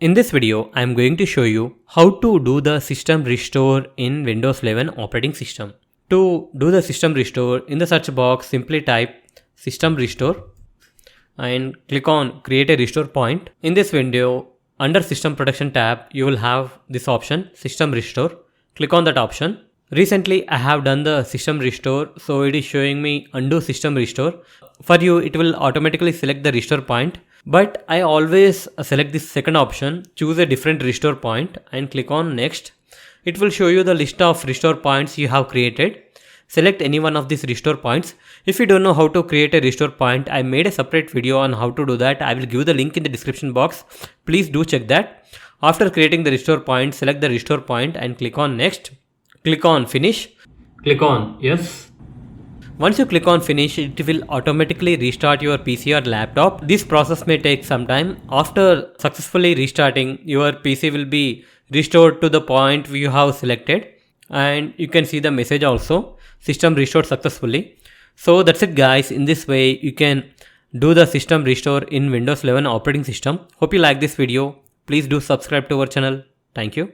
In this video, I am going to show you how to do the system restore in Windows 11 operating system. To do the system restore, in the search box, simply type system restore and click on create a restore point. In this window, under system protection tab, you will have this option system restore. Click on that option. Recently, I have done the system restore, so it is showing me undo system restore. For you, it will automatically select the restore point. But I always select this second option, choose a different restore point and click on next. It will show you the list of restore points you have created. Select any one of these restore points. If you don't know how to create a restore point, I made a separate video on how to do that. I will give the link in the description box. Please do check that. After creating the restore point, select the restore point and click on next. Click on finish. Click on yes. Once you click on finish, it will automatically restart your PC or laptop. This process may take some time. After successfully restarting, your PC will be restored to the point you have selected. And you can see the message also, system restored successfully. So that's it guys. In this way, you can do the system restore in Windows 11 operating system. Hope you like this video. Please do subscribe to our channel. Thank you.